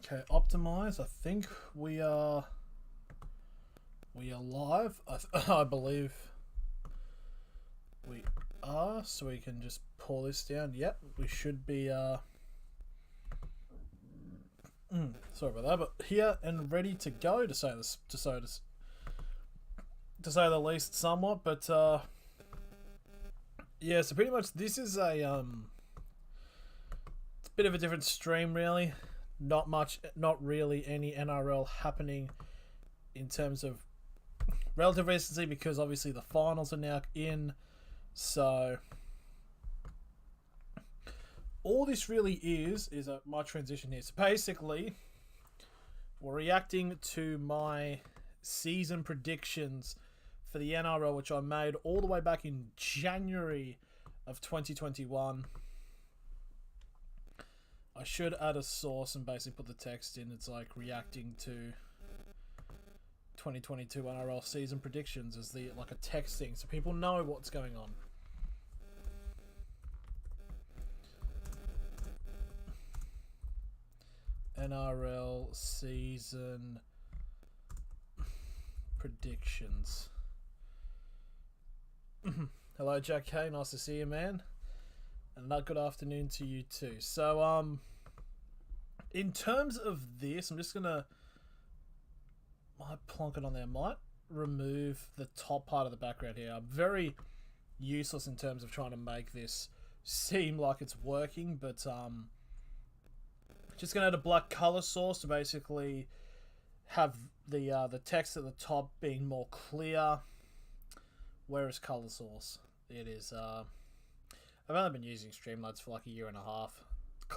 Okay, optimize. I think we are live. I believe we are, so we can just pull this down. Yep, we should be sorry about that, but here and ready to go, to say this, to say the least, somewhat. But yeah, so pretty much this is a it's a bit of a different stream, really. Not really any NRL happening in terms of relative recency, because obviously the finals are now in. So all this really is my transition here. So basically, we're reacting to my season predictions for the NRL, which I made all the way back in January of 2021. I should add a source and basically put the text in. It's like reacting to 2022 NRL season predictions as the like a text thing, so people know what's going on. NRL season predictions. Hello, Jack K. Nice to see you, man. And good afternoon to you too. So, in terms of this, I'm just gonna plonk it on there. Might remove the top part of the background here. I'm very useless in terms of trying to make this seem like it's working, but just gonna add a black color source to basically have the text at the top being more clear. Where is color source? It is. I've only been using Streamlabs for like a year and a half.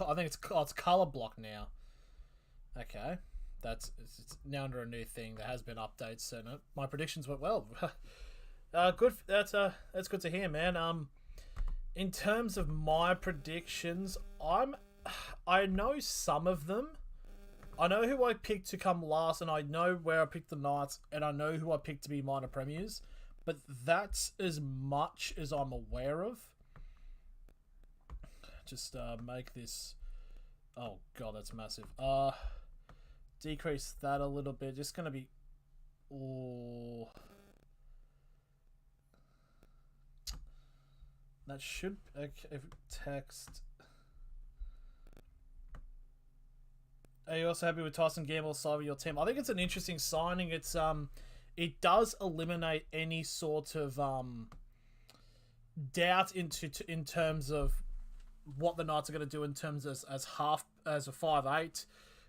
I think it's color block now. Okay, it's now under a new thing. There has been updates, so no, my predictions went well. Good. That's good to hear, man. In terms of my predictions, I know some of them. I know who I picked to come last, and I know where I picked the Knights, and I know who I picked to be minor premiers. But that's as much as I'm aware of. Just make this. Oh god, that's massive. Decrease that a little bit. Just gonna be. Oh, that should. Okay, if text. Are you also happy with Tyson Gamble side of your team? I think it's an interesting signing. It's it does eliminate any sort of doubt in terms of what the Knights are going to do in terms as a 5'8",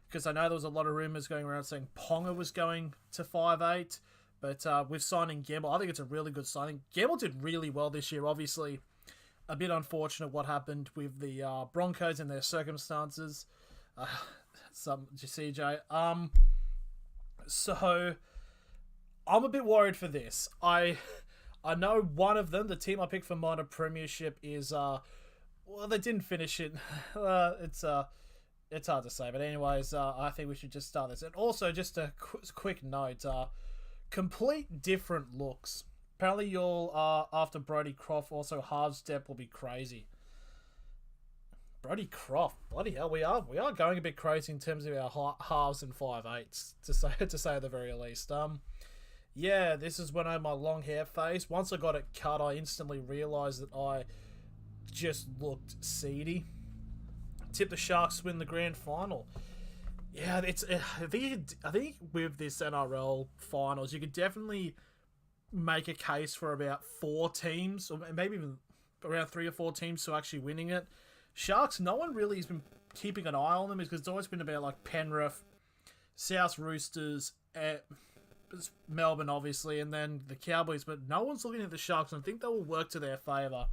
because I know there was a lot of rumours going around saying Ponga was going to 5'8", but with signing Gamble, I think it's a really good signing. Gamble did really well this year. Obviously, a bit unfortunate what happened with the Broncos and their circumstances. Some CJ. So I'm a bit worried for this. I know one of them, the team I picked for minor premiership, is well, they didn't finish it. It's hard to say, but anyways, I think we should just start this. And also, just a quick note: complete different looks. Apparently, you'll after Brody Croft. Also, halves step will be crazy. Brody Croft, bloody hell, we are going a bit crazy in terms of our halves and 5'8", to say at the very least. Yeah, this is when I had my long hair phase. Once I got it cut, I instantly realised that I just looked seedy. Tipped the Sharks to win the grand final. Yeah, I think with this NRL finals, you could definitely make a case for about 4 teams, or maybe even around 3 or 4 teams to actually winning it. Sharks, no one really has been keeping an eye on them, because it's always been about like Penrith, South Roosters, Melbourne obviously, and then the Cowboys, but no one's looking at the Sharks, and I think they will work to their favour.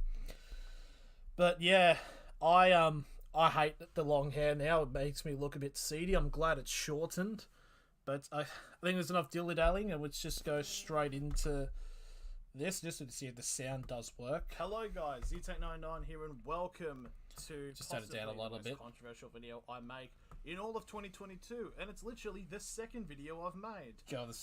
But yeah, I hate the long hair now. It makes me look a bit seedy. I'm glad it's shortened, but I think there's enough dilly-dallying, and let's just go straight into this, just to see if the sound does work. Hello guys, ZTech99 here, and welcome to just turn it down a little bit. Controversial video I make in all of 2022, and it's literally the second video I've made.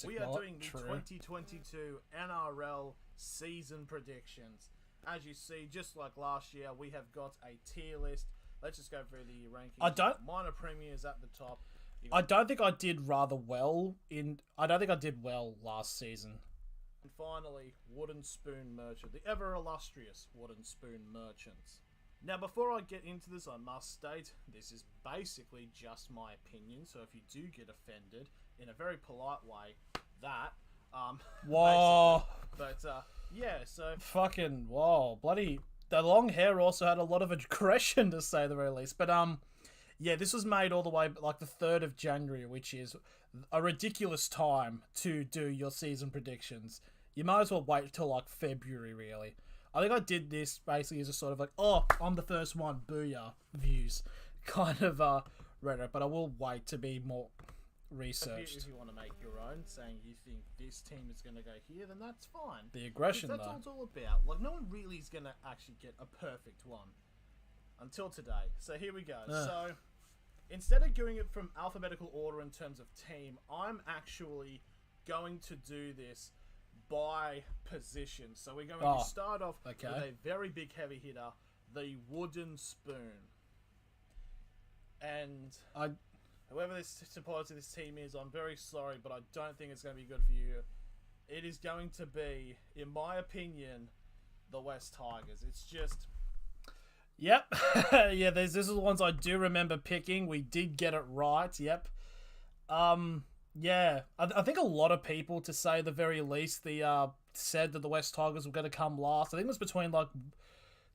We are doing the 2022 NRL season predictions. As you see, just like last year, we have got a tier list. Let's just go through the rankings. Minor premiers at the top. I don't think I did rather well I don't think I did well last season. And finally, Wooden Spoon Merchant, the ever illustrious Wooden Spoon Merchants. Now, before I get into this, I must state this is basically just my opinion. So if you do get offended, in a very polite way, Whoa. But yeah, so fucking whoa, bloody. The long hair also had a lot of aggression, to say the very least. But yeah, this was made all the way like the 3rd of January, which is a ridiculous time to do your season predictions. You might as well wait till like February, really. I think I did this basically as a sort of like, oh, I'm the first one, booyah, views, kind of rhetoric. But I will wait to be more researched. If you want to make your own, saying you think this team is going to go here, then that's fine. The aggression, that's though. All it's all about. Like, no one really is going to actually get a perfect one until today. So here we go. So instead of doing it from alphabetical order in terms of team, I'm actually going to do this by position. So we're going to start off with a very big heavy hitter, the Wooden Spoon. And whoever this supporter this team is, I'm very sorry, but I don't think it's going to be good for you. It is going to be, in my opinion, the West Tigers. It's just... Yep. Yeah, this is the ones I do remember picking. We did get it right. Yep. Yeah, I think a lot of people, to say the very least, said that the West Tigers were going to come last. I think it was between like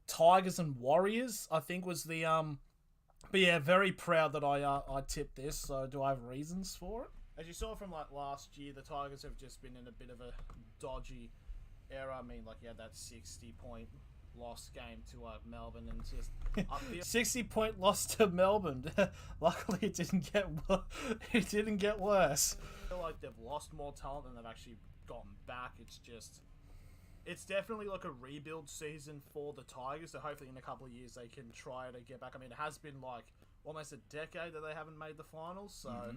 Tigers and Warriors. I think was the But yeah, very proud that I tipped this. So do I have reasons for it? As you saw from like last year, the Tigers have just been in a bit of a dodgy era. I mean, like you had that 60-point lost game to Melbourne, and just 60-point loss to Melbourne. Luckily, it didn't get worse. I feel like they've lost more talent than they've actually gotten back. It's definitely like a rebuild season for the Tigers. So hopefully, in a couple of years, they can try to get back. I mean, it has been like almost a decade that they haven't made the finals. So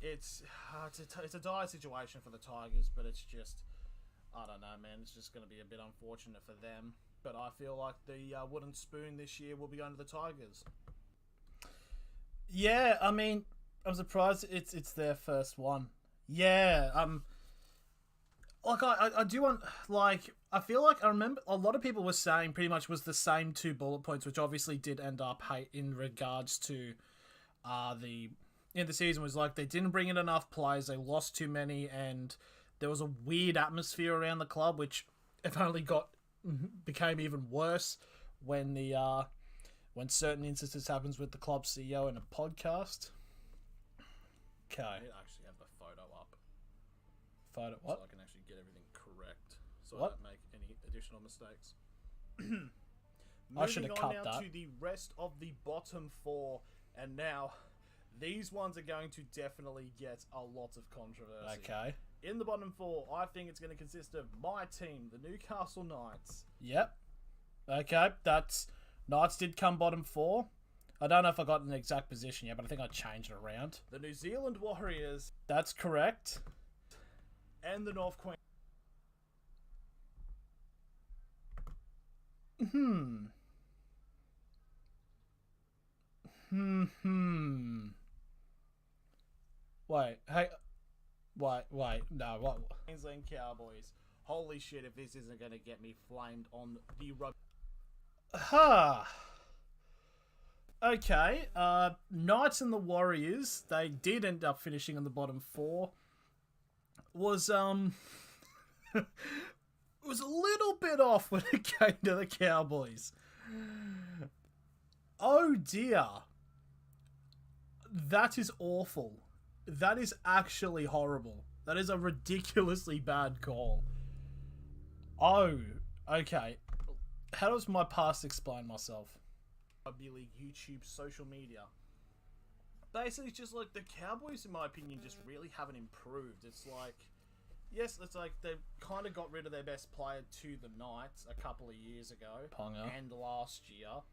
it's a dire situation for the Tigers, but it's just, I don't know, man. It's just going to be a bit unfortunate for them. But I feel like the Wooden Spoon this year will be going to the Tigers. Yeah, I mean, I'm surprised it's their first one. Yeah, like I do want, like, I feel like I remember a lot of people were saying pretty much was the same 2 bullet points, which obviously did end up in regards to the season, was like they didn't bring in enough players, they lost too many, and there was a weird atmosphere around the club, which if only became even worse when when certain instances happens with the club CEO in a podcast. Okay. I actually have the photo up. Photo what? So I can actually get everything correct, so what? I don't make any additional mistakes. I should have cut Moving on now that. to the rest of the bottom 4, and now these ones are going to definitely get a lot of controversy. Okay. In the bottom 4, I think it's going to consist of my team, the Newcastle Knights. Yep. Okay, Knights did come bottom 4. I don't know if I got an exact position yet, but I think I changed it around. The New Zealand Warriors. That's correct. And the North Queensland. Wait, no, what? Queensland Cowboys. Holy shit, if this isn't going to get me flamed on the rugby. Okay, Knights and the Warriors, they did end up finishing in the bottom 4. Was, it was a little bit off when it came to the Cowboys. Oh dear. That is awful. That is actually horrible. That is a ridiculously bad call. Oh, okay. How does my past explain myself? Rugby League, YouTube, social media. Basically, it's just like the Cowboys, in my opinion, just really haven't improved. It's like, yes, it's like they've kind of got rid of their best player to the Knights a couple of years ago. Ponga. And last year.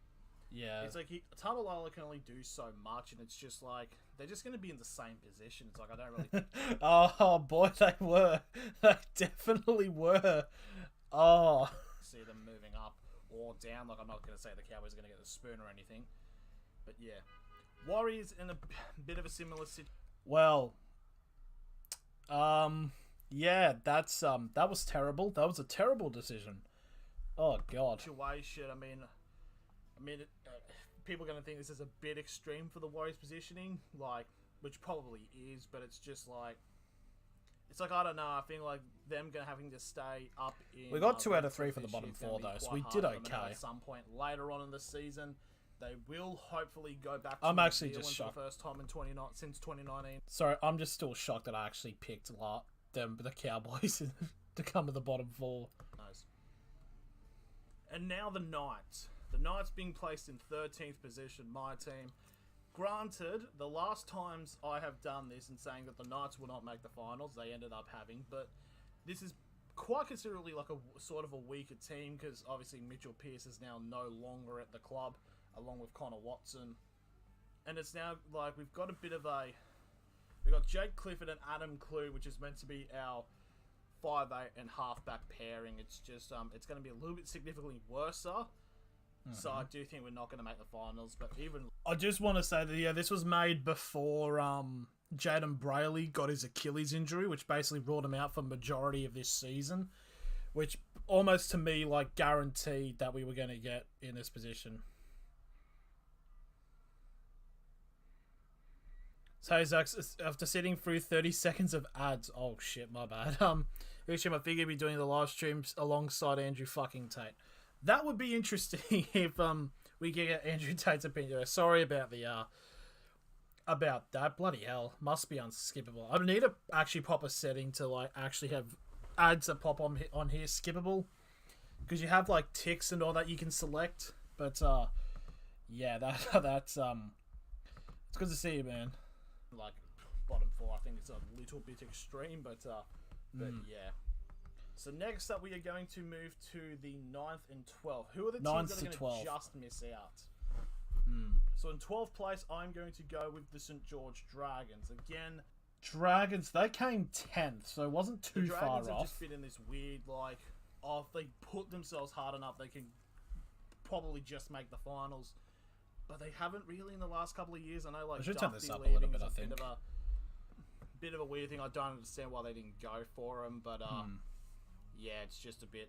Yeah. It's like Tamalolo can only do so much, and it's just like they're just going to be in the same position. It's like I don't really. Oh boy, they were. They definitely were. Oh. See them moving up or down. Like I'm not going to say the Cowboys are going to get the spoon or anything, but yeah. Warriors in a bit of a similar situation. Well, yeah, that was terrible. That was a terrible decision. Oh God. I mean, people are going to think this is a bit extreme for the Warriors' positioning, like, which probably is, but it's just like, it's like, I don't know. I think like them having to stay up in. We got 2 out of 3 for the bottom 4 though, so we did okay. At some point later on in the season, they will hopefully go back. I'm actually just shocked. For the first time since 2019. Sorry, I'm just still shocked that I actually picked the Cowboys to come to the bottom 4. Nice. And now the Knights. The Knights being placed in 13th position. My team. Granted, the last times I have done this and saying that the Knights will not make the finals, they ended up having, but this is quite considerably like a sort of a weaker team because obviously Mitchell Pearce is now no longer at the club, along with Connor Watson, and it's now like we've got Jake Clifford and Adam Clue, which is meant to be our 5'8" and halfback pairing. It's just it's going to be a little bit significantly worse. So I do think we're not going to make the finals, but even... I just want to say that, yeah, this was made before Jaden Brayley got his Achilles injury, which basically ruled him out for majority of this season, which almost to me, like, guaranteed that we were going to get in this position. So, Zach, after sitting through 30 seconds of ads... Oh, shit, my bad. Actually, I figured we'd be doing the live streams alongside Andrew fucking Tate. That would be interesting if we get Andrew Tate's opinion. Sorry about about that. Bloody hell, must be unskippable. I need to actually pop a setting to like actually have ads that pop on here skippable, because you have like ticks and all that you can select. But yeah, that's it's good to see you, man. Like bottom 4, I think it's a little bit extreme, but yeah. So next up, we are going to move to the 9th and 12th. Who are the teams that are going to just miss out? So in 12th place, I'm going to go with the St. George Dragons. Again, Dragons, they came 10th, so it wasn't too far off. The Dragons have just fit in this weird, like, if they put themselves hard enough, they can probably just make the finals. But they haven't really in the last couple of years. I know, like, I should turn this up a little bit, I think. Bit of a weird thing. I don't understand why they didn't go for him, but yeah, it's just a bit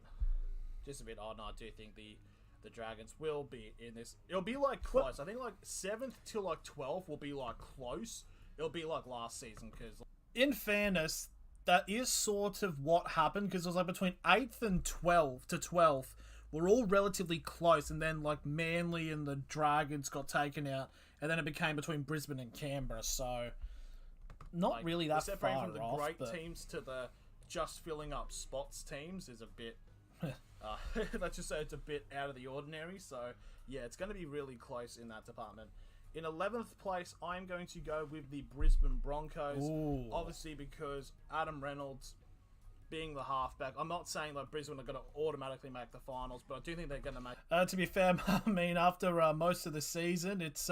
odd. And I do think the Dragons will be in this. It'll be like close. I think like 7th to like 12th will be like close. It'll be like last season because, in fairness, that is sort of what happened, because it was like between 8th and 12th were all relatively close, and then like Manly and the Dragons got taken out, and then it became between Brisbane and Canberra. So not like, really that far off. From the great teams to the just filling up spots teams is a bit let's just say it's a bit out of the ordinary. So yeah, it's going to be really close in that department. In 11th place, I'm going to go with the Brisbane Broncos. Ooh. Obviously because Adam Reynolds being the halfback. I'm not saying that Brisbane are going to automatically make the finals, but I do think they're going to make... to be fair, I mean, after most of the season, it's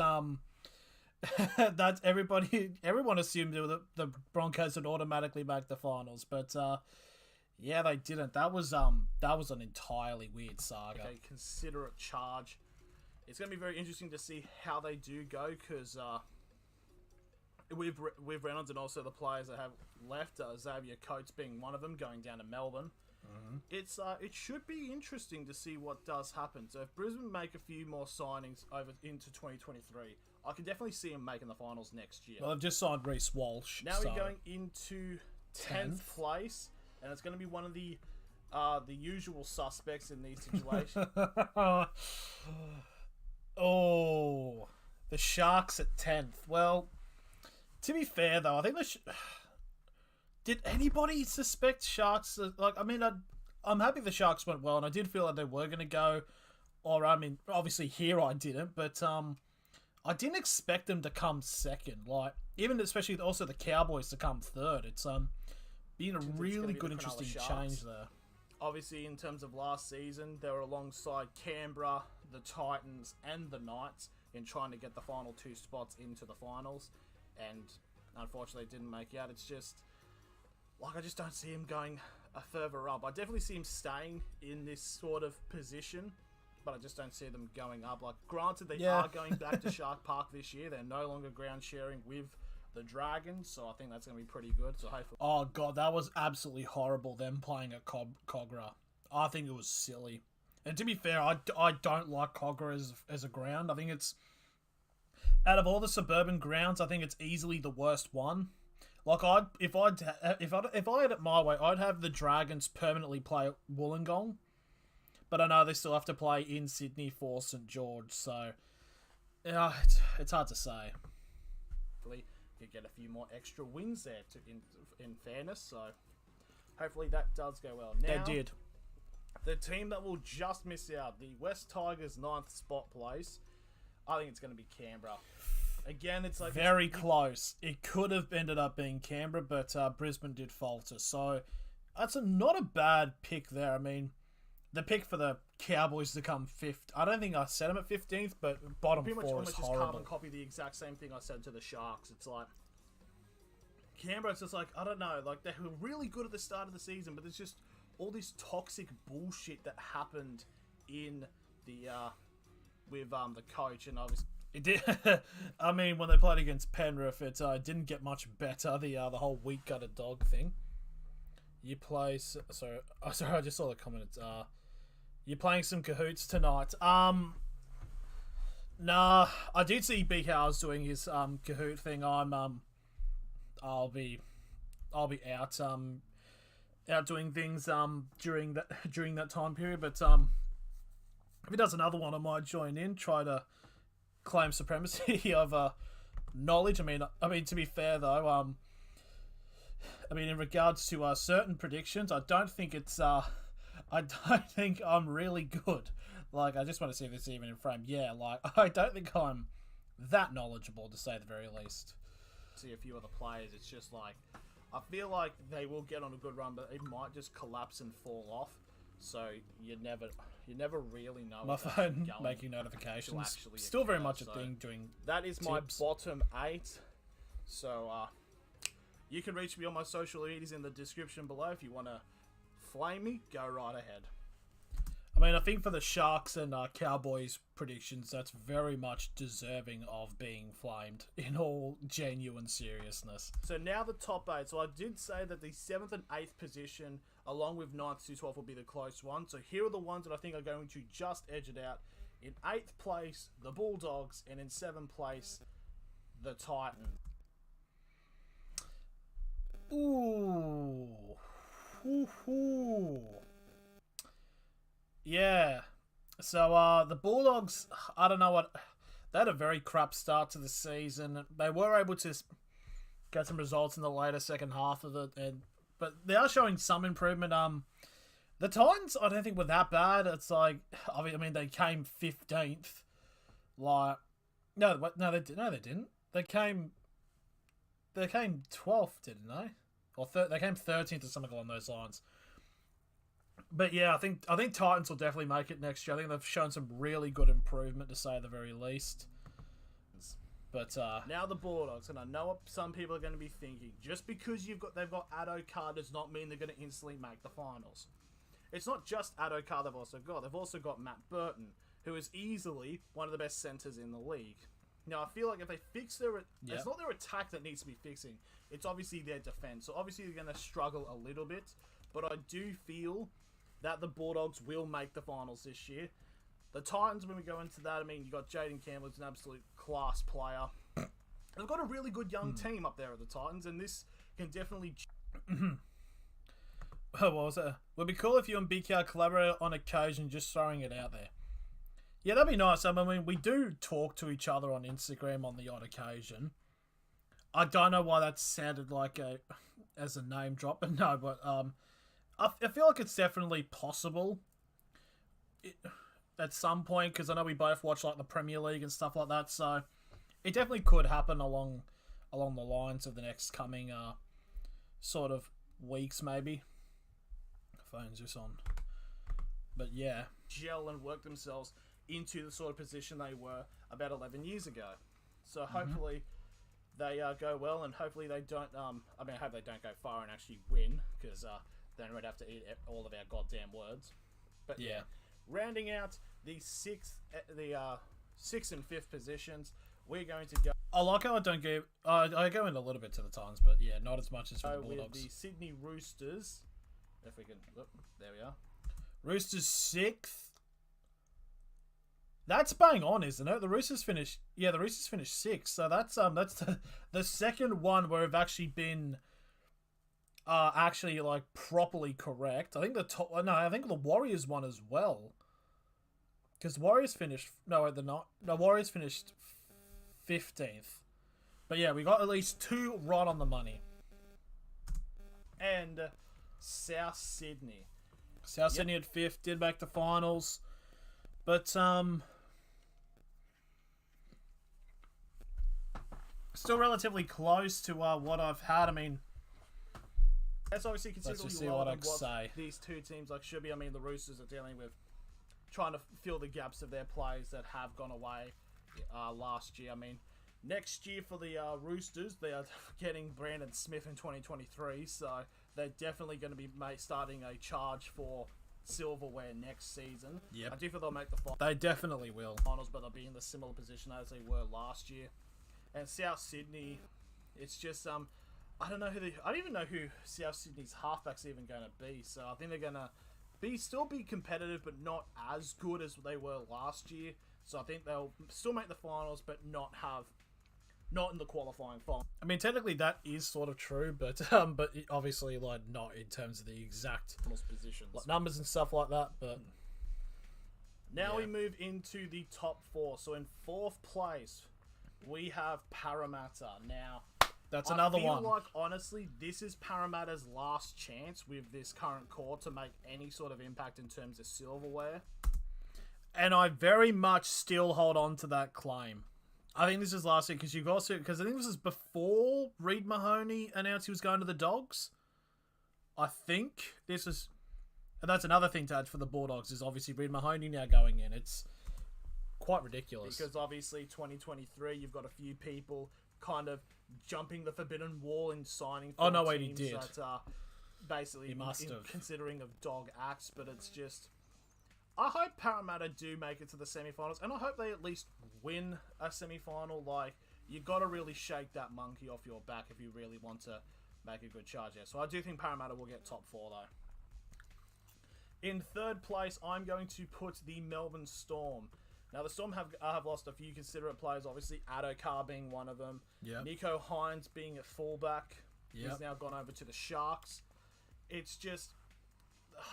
that's everyone assumed the Broncos would automatically make the finals, but yeah, they didn't. That was an entirely weird saga. Okay, considerate charge. It's going to be very interesting to see how they do go, because with Reynolds and also the players that have left, Xavier Coates being one of them, going down to Melbourne. It should be interesting to see what does happen. So if Brisbane make a few more signings over into 2023, I can definitely see them making the finals next year. Well, I've just signed Reece Walsh. Now we're going into 10th place, and it's going to be one of the usual suspects in these situations. Oh, the Sharks at 10th. Well, to be fair though, I think did anybody suspect Sharks? Like, I mean, I'm happy the Sharks went well, and I did feel like they were going to go. Or, I mean, obviously here I didn't, but I didn't expect them to come second. Like, even especially also the Cowboys to come third. It's been a really good, interesting change there. Obviously, in terms of last season, they were alongside Canberra, the Titans, and the Knights in trying to get the final 2 spots into the finals, and unfortunately didn't make out. It's just like I just don't see him going further up. I definitely see him staying in this sort of position, but I just don't see them going up. Like, granted, they Yeah. are going back to Shark Park this year. They're no longer ground sharing with the Dragons, so I think that's going to be pretty good. So hopefully, Oh god, that was absolutely horrible. Them playing at Cogra. I think it was silly. And to be fair, I don't like Cogra as a ground. I think it's out of all the suburban grounds, I think it's easily the worst one. Like if I had it my way, I'd have the Dragons permanently play at Wollongong, but I know they still have to play in Sydney for St George, so yeah, it's hard to say. hopefully you get a few more extra wins there. In fairness, so hopefully that does go well. Now, They did. the team that will just miss out, the West Tigers 9th spot place, I think it's going to be Canberra. Again, it's like Very close. It could have ended up being Canberra, but Brisbane did falter. So that's not a bad pick there. I mean, the pick for the Cowboys to come 5th. I don't think I said them at 15th, but bottom pretty much 4 is almost just horrible. carbon copy the exact same thing I said to the Sharks. It's like Canberra. It's just like, I don't know. Like, they were really good at the start of the season, but there's just all this toxic bullshit that happened in the with the coach, and obviously. It did. I mean, when they played against Penrith, it didn't get much better. The whole weak gutted dog thing. You play. Sorry, I just saw the comment. You're playing some cahoots tonight. Nah, I did see Big House doing his cahoot thing. I'll be out out doing things during that time period. But if he does another one, I might join in. Try to claim supremacy of knowledge. I mean, to be fair though, in regards to certain predictions, I don't think I'm really good. Like, I just want to see this even in frame. Yeah, like, I don't think I'm that knowledgeable, to say the very least. See a few other players. It's just like, I feel like they will get on a good run, but it might just collapse and fall off. So you never really know. My phone making notifications. Still very much a thing doing. That is my tips. bottom 8. So you can reach me on my social medias in the description below if you want to flame me. Go right ahead. I mean, I think for the Sharks and Cowboys predictions, that's very much deserving of being flamed in all genuine seriousness. So now the top 8. So I did say that the 7th and 8th position, along with 9th to 12th, will be the close one. So here are the ones that I think are going to just edge it out. In 8th place, the Bulldogs, and in 7th place, the Titans. Ooh. Ooh. Yeah. So the Bulldogs, I don't know what. They had a very crap start to the season. They were able to get some results in the later second half of it, but they are showing some improvement. The Titans, I don't think were that bad. It's like, I mean, they came 15th. Like, no, they didn't. They came 12th, didn't they? Or they came 13th or something along those lines. But yeah, I think Titans will definitely make it next year. I think they've shown some really good improvement, to say the very least. But now the Bulldogs, and I know what some people are going to be thinking. Just because they've got Addo Carr does not mean they're going to instantly make the finals. It's not just Addo Carr they've also got Matt Burton, who is easily one of the best centres in the league. Now, I feel like if they fix it's not their attack that needs to be fixing. It's obviously their defence. So obviously they're going to struggle a little bit, but I do feel that the Bulldogs will make the finals this year. The Titans, when we go into that, I mean, you got Jaden Campbell, who's an absolute class player. They've got a really good young team up there at the Titans, and this can definitely... What was it? Would be cool if you and BKR collaborate on occasion, just throwing it out there. Yeah, that'd be nice. I mean, we do talk to each other on Instagram on the odd occasion. I don't know why that sounded like as a name drop, but no, but I feel like it's definitely possible at some point, because I know we both watch like the Premier League and stuff like that, so it definitely could happen along the lines of the next coming sort of weeks, maybe. Phone's just on. But yeah. Gel and work themselves into the sort of position they were about 11 years ago. So hopefully they go well, and hopefully they don't... I hope they don't go far and actually win, because then we'd have to eat all of our goddamn words. But yeah. Rounding out the sixth and fifth positions. We're going to go. I like how I don't go. I go in a little bit to the Titans, but yeah, not as much as for the Bulldogs. With the Sydney Roosters. If we can, there we are. Roosters 6th. That's bang on, isn't it? The Roosters finished 6th. So that's the second one where we've actually been actually like properly correct. I think I think the Warriors won as well. Because Warriors finished Warriors finished 15th. But yeah, we got at least 2 right on the money. And South Sydney. Sydney at 5th, did make the finals. But still relatively close to what I've had. I mean, that's obviously considerably lower than what these two teams should be. I mean, the Roosters are dealing with trying to fill the gaps of their players that have gone away last year. I mean, next year for the Roosters, they are getting Brandon Smith in 2023, so they're definitely going to be starting a charge for silverware next season. Yep. I do feel they'll make the finals. They definitely will. But they'll be in the similar position as they were last year. And South Sydney, it's just I don't even know who South Sydney's halfback's even going to be. So I think they're going to still be competitive, but not as good as they were last year. So I think they'll still make the finals, but not in the qualifying final. I mean, technically that is sort of true, but obviously not in terms of the exact positions, numbers and stuff like that. But now we move into the top 4. So in 4th place, we have Parramatta. Now, that's another one. I feel like, honestly, this is Parramatta's last chance with this current core to make any sort of impact in terms of silverware. And I very much still hold on to that claim. I think this is last year because I think this is before Reid Mahoney announced he was going to the Dogs. I think this is, and that's another thing to add for the Bulldogs is obviously Reid Mahoney now going in. It's quite ridiculous. Because obviously 2023, you've got a few people kind of jumping the forbidden wall and signing for teams he did. That are basically considering of dog acts, but it's just, I hope Parramatta do make it to the semi-finals, and I hope they at least win a semi-final. You got to really shake that monkey off your back if you really want to make a good charge there. So I do think Parramatta will get top 4 though. In 3rd place, I'm going to put the Melbourne Storm. Now, the Storm have lost a few considerate players, obviously Addo-Carr being one of them. Yep. Nico Hines being at fullback. Yep. He's now gone over to the Sharks. It's just,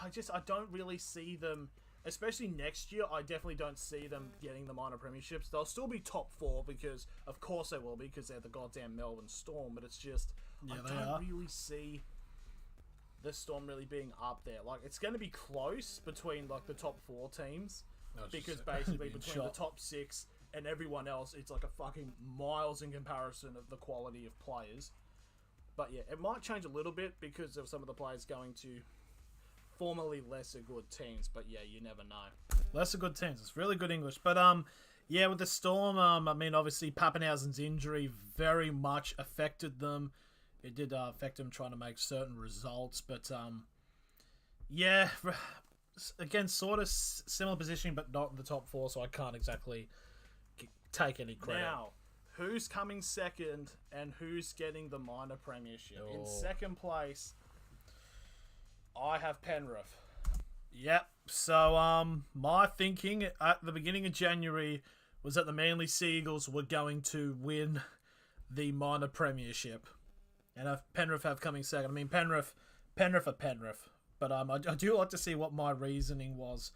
I don't really see them, especially next year, I definitely don't see them getting the minor premierships. They'll still be top 4 because, of course they will be, because they're the goddamn Melbourne Storm, but it's just, I don't really see the Storm really being up there. It's going to be close between, the top 4 teams. Because basically between the top 6 and everyone else, it's a fucking miles in comparison of the quality of players. But yeah, it might change a little bit because of some of the players going to formerly lesser good teams. But yeah, you never know. Lesser good teams. It's really good English. But yeah, with the Storm, I mean, obviously Pappenhausen's injury very much affected them. It did affect them trying to make certain results. But yeah. Again, sort of similar position, but not in the top 4, so I can't exactly take any credit. Now, who's coming second and who's getting the minor premiership? In 2nd place, I have Penrith. Yep. So, my thinking at the beginning of January was that the Manly Seagulls were going to win the minor premiership, and Penrith have coming second. I mean, Penrith are Penrith. But I do like to see what my reasoning was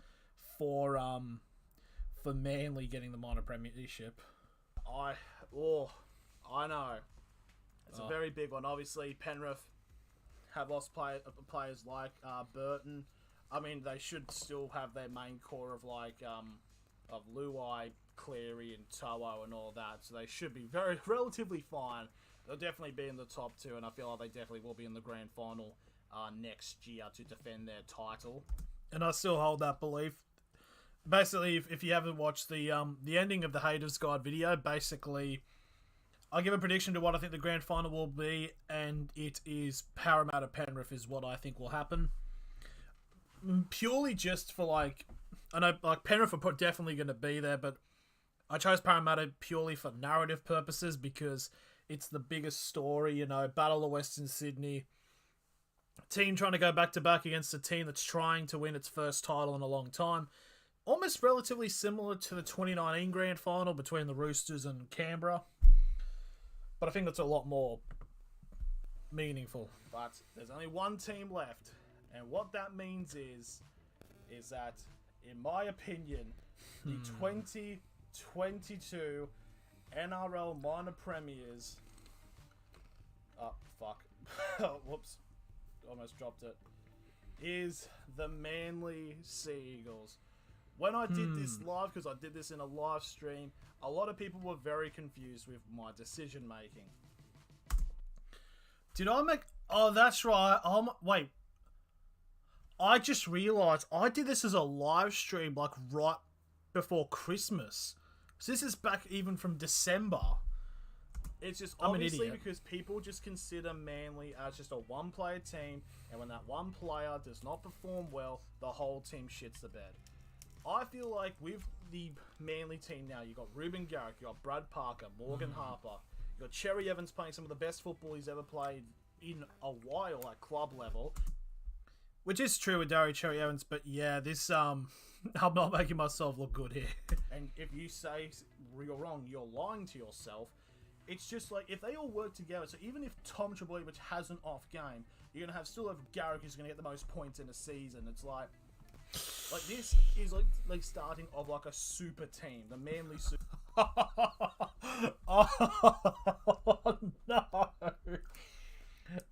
for Manly getting the minor premiership. I know. It's a very big one. Obviously, Penrith have lost players like Burton. I mean, they should still have their main core of of Luai, Cleary, and To'o and all that. So they should be relatively fine. They'll definitely be in the top 2, and I feel like they definitely will be in the grand final next year to defend their title. And I still hold that belief. Basically, if you haven't watched the ending of the Haters Guide video, basically, I give a prediction to what I think the grand final will be, and it is Parramatta Penrith is what I think will happen. Purely just for I know like Penrith are definitely going to be there, but I chose Parramatta purely for narrative purposes because it's the biggest story, you know, Battle of Western Sydney. Team trying to go back-to-back against a team that's trying to win its first title in a long time. Almost relatively similar to the 2019 Grand Final between the Roosters and Canberra. But I think that's a lot more meaningful. But there's only one team left. And what that means is that, in my opinion, the 2022 NRL Minor Premiers... Oh, fuck. Whoops. Almost dropped it. Is the Manly Sea Eagles. When I did this live, because I did this in a live stream, a lot of people were very confused with my decision making. Did I make... Oh, that's right. Wait. I just realised I did this as a live stream, like, right before Christmas. So this is back even from December. It's just obviously because people just consider Manly as just a one-player team, and when that one player does not perform well, the whole team shits the bed. I feel like with the Manly team now, you got Ruben Garrick, you got Brad Parker, Morgan Harper, you got Cherry Evans playing some of the best football he's ever played in a while at club level. Which is true with Daryl Cherry Evans, but yeah, this I'm not making myself look good here. And if you say you're wrong, you're lying to yourself. It's just like, if they all work together, so even if Tom Trbojevic has an off game, you're going to still have Garrick who's going to get the most points in a season. It's like this is like starting of like a super team, the Manly super... Oh, no.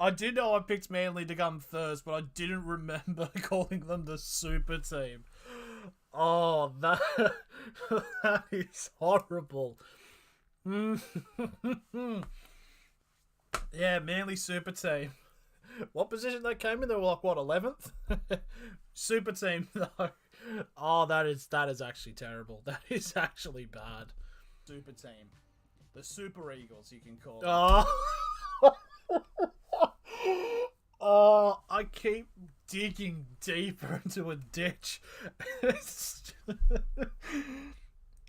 I did know I picked Manly to come first, but I didn't remember calling them the super team. Oh, that is horrible. Yeah, Manly super team. What position they came in? They were like, what, 11th? Super team, though. Oh, that is actually terrible. That is actually bad. Super team. The Super Eagles, you can call them. Oh. Oh, I keep digging deeper into a ditch.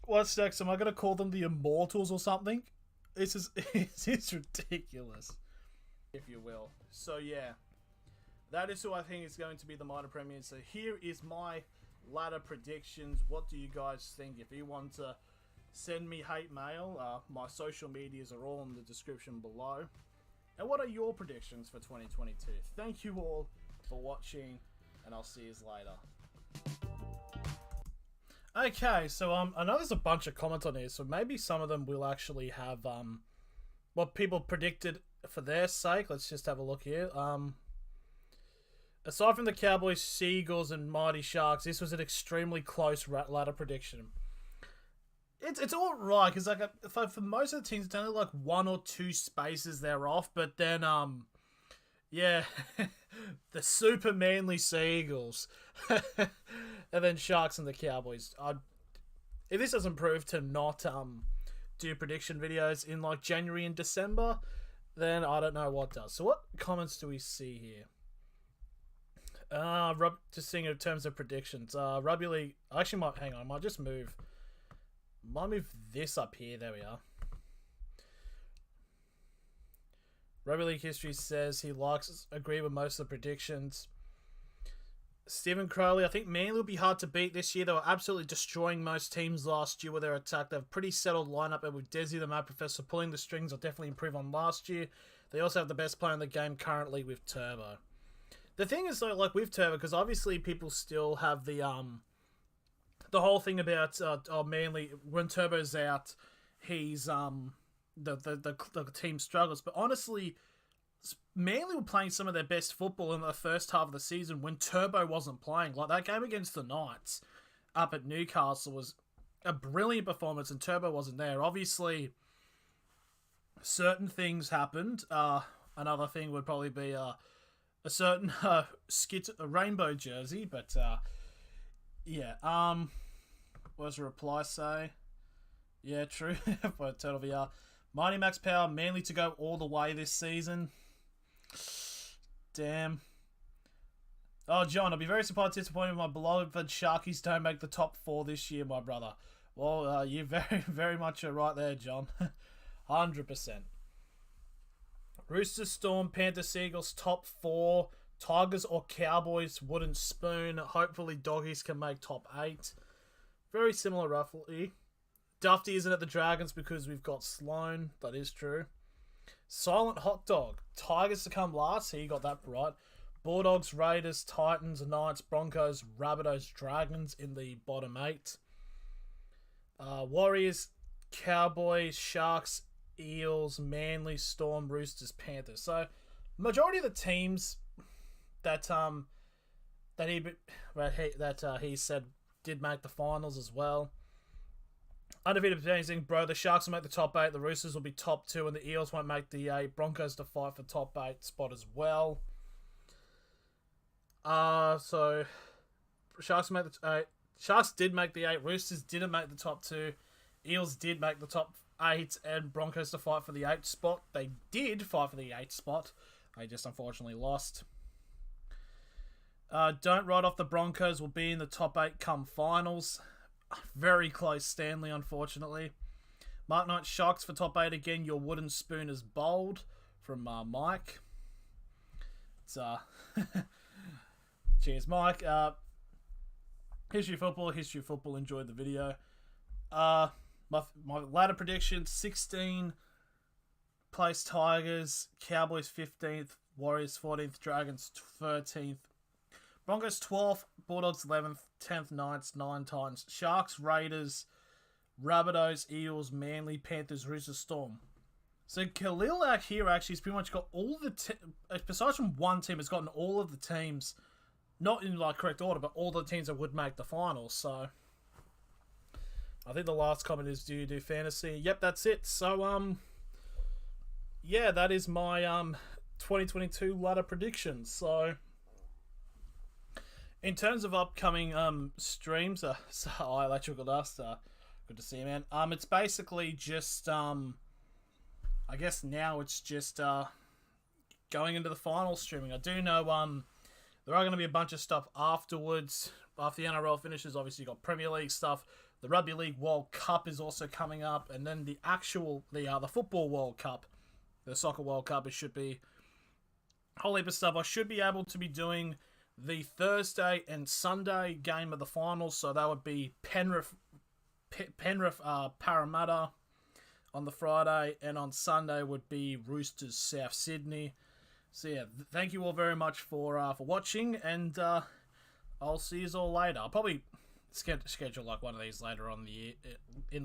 What's next? Am I going to call them the Immortals or something? This is ridiculous, if you will. So yeah, that is who I think is going to be the minor premiers. So here is my ladder predictions. What do you guys think? If you want to send me hate mail, my social medias are all in the description below. And what are your predictions for 2022? Thank you all for watching, and I'll see you later. Okay, so I know there's a bunch of comments on here, so maybe some of them will actually have what people predicted for their sake. Let's just have a look here. Aside from the Cowboys, Seagulls, and Mighty Sharks, this was an extremely close ladder prediction. It's all right, because like for most of the teams, it's only like 1 or 2 spaces they're off, but then yeah, the super Manly Seagulls, and then Sharks and the Cowboys. If this doesn't prove to not do prediction videos in like January and December, then I don't know what does. So what comments do we see here? Just seeing in terms of predictions. Rugby League. I actually might hang on. I might just move. Might move this up here. There we are. Rugby League History says he agree with most of the predictions. Stephen Crowley, I think Manly will be hard to beat this year. They were absolutely destroying most teams last year with their attack. They have a pretty settled lineup, and with Desi the Mad Professor pulling the strings, will definitely improve on last year. They also have the best player in the game currently with Turbo. The thing is, though, like with Turbo, because obviously people still have the whole thing about Manly, when Turbo's out, he's the team struggles. But honestly, Manly were playing some of their best football in the first half of the season when Turbo wasn't playing. Like that game against the Knights up at Newcastle was a brilliant performance, and Turbo wasn't there. Obviously, certain things happened. Another thing would probably be a certain a rainbow jersey, but yeah. What does the reply say? Yeah, true. For Total VR. Mighty Max Power, Manly to go all the way this season. Damn. Oh, John, I'll be very surprised disappointed if my beloved Sharkies don't make the top 4 this year, my brother. Well, you very, very much are right there, John. 100%. Roosters, Storm, Panthers, Seagulls, top 4. Tigers or Cowboys, wooden spoon. Hopefully, Doggies can make top 8. Very similar, roughly. Dufty isn't at the Dragons because we've got Sloan. That is true. Silent Hot Dog. Tigers to come last. He got that right. Bulldogs, Raiders, Titans, Knights, Broncos, Rabbitohs, Dragons in the bottom 8. Warriors, Cowboys, Sharks, Eels, Manly, Storm, Roosters, Panthers. So, majority of the teams that he said did make the finals as well. Undefeated anything, bro. The Sharks will make the top 8. The Roosters will be top 2, and the Eels won't make the 8. Broncos to fight for top 8 spot as well. So Sharks make the 8. Sharks did make the 8. Roosters didn't make the top 2. Eels did make the top 8, and Broncos to fight for the 8 spot. They did fight for the 8 spot. They just unfortunately lost. Don't write off the Broncos. Will be in the top 8 come finals. Very close, Stanley, unfortunately. Mark Knight, Sharks for top 8 again. Your wooden spoon is bold from Mike. It's cheers, Mike. History of football. Enjoyed the video. My ladder prediction: 16 place Tigers, Cowboys 15th, Warriors 14th, Dragons 13th, Broncos 12th, Bulldogs 11th, 10th, Knights 9 times, Sharks, Raiders, Rabbitohs, Eels, Manly, Panthers, Roosters, Storm. So Khalil out here actually has pretty much got all the besides from one team, has gotten all of the teams, not in like correct order, but all the teams that would make the finals. So I think the last comment is, do you do fantasy? Yep, that's it. So yeah, that is my 2022 ladder predictions. So in terms of upcoming streams, so Electrical Dust, good to see you, man. It's basically just I guess now it's just going into the final streaming. I do know there are going to be a bunch of stuff afterwards. After the NRL finishes, obviously you got Premier League stuff. The Rugby League World Cup is also coming up, and then the Football World Cup, the Soccer World Cup. It should be a whole heap of stuff. I should be able to be doing the Thursday and Sunday game of the finals, so that would be Penrith Parramatta on the Friday, and on Sunday would be Roosters South Sydney. So yeah, thank you all very much for watching, and I'll see you all later. I'll probably schedule like one of these later on in the